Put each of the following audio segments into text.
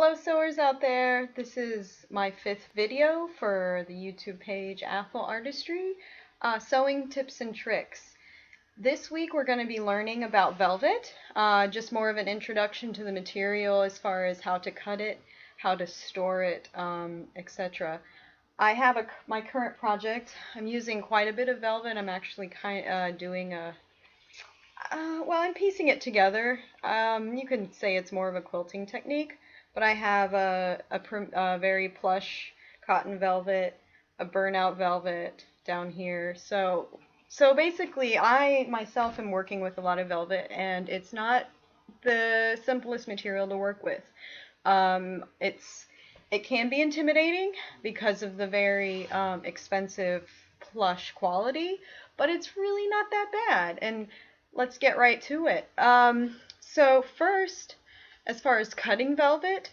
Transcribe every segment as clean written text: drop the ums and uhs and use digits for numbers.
Hello sewers out there, this is my 5th video for the YouTube page Athel Artistry, sewing tips and tricks. This week we're going to be learning about velvet, just more of an introduction to the material as far as how to cut it, how to store it, etc. I have my current project. I'm using quite a bit of velvet. I'm actually doing a I'm piecing it together. You can say it's more of a quilting technique, but I have a very plush cotton velvet, a burnout velvet down here. So basically, I myself am working with a lot of velvet, and it's not the simplest material to work with. It can be intimidating because of the very expensive plush quality, but it's really not that bad. And let's get right to it. So first, as far as cutting velvet,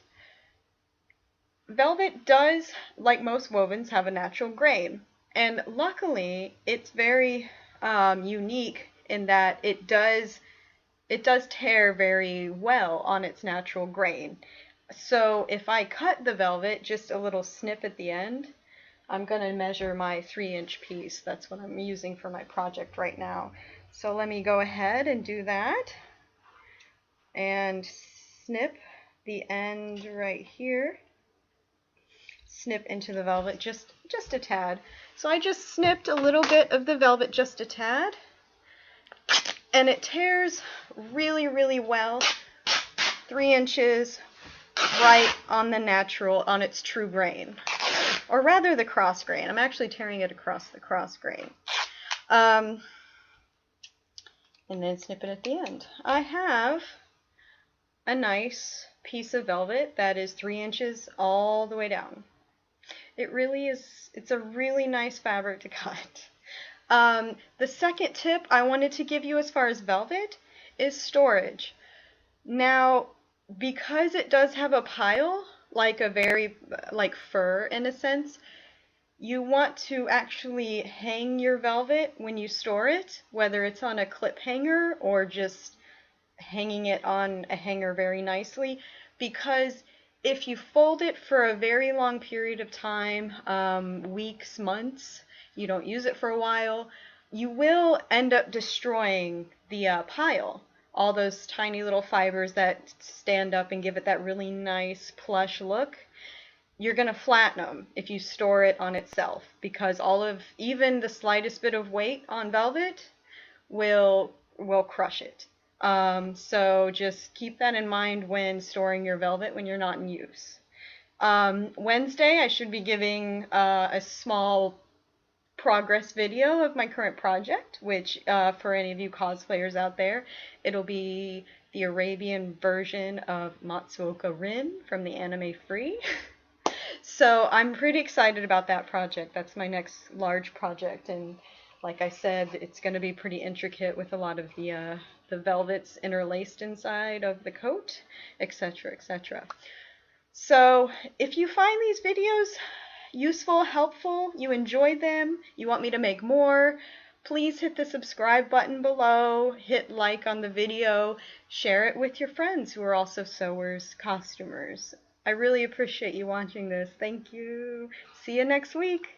velvet does, like most wovens, have a natural grain. And luckily, it's very unique in that it does tear very well on its natural grain. So if I cut the velvet, just a little snip at the end, I'm going to measure my 3-inch piece. That's what I'm using for my project right now. So let me go ahead and do that and snip the end right here. Snip into the velvet just a tad. So I just snipped a little bit of the velvet, just a tad, and it tears really, really well. 3 inches right on the natural, on its true grain, or rather the cross grain. I'm actually tearing it across the cross grain. And then snip it at the end. I have a nice piece of velvet that is 3 inches all the way down. It really is, it's a really nice fabric to cut. The second tip I wanted to give you as far as velvet is storage. Now, because it does have a pile, like fur in a sense, you want to actually hang your velvet when you store it, whether it's on a clip hanger or just hanging it on a hanger very nicely, because if you fold it for a very long period of time, weeks, months, you don't use it for a while, you will end up destroying the pile. All those tiny little fibers that stand up and give it that really nice plush look. You're going to flatten them if you store it on itself, because even the slightest bit of weight on velvet will crush it. So just keep that in mind when storing your velvet when you're not in use. Wednesday I should be giving a small progress video of my current project, which for any of you cosplayers out there, it'll be the Arabian version of Matsuoka Rin from the anime Free. So I'm pretty excited about that project. That's my next large project, and like I said, it's going to be pretty intricate with a lot of the velvets interlaced inside of the coat, etc., etc. So if you find these videos useful, helpful, you enjoyed them, you want me to make more, please hit the subscribe button below, hit like on the video, share it with your friends who are also sewers, costumers. I really appreciate you watching this. Thank you. See you next week.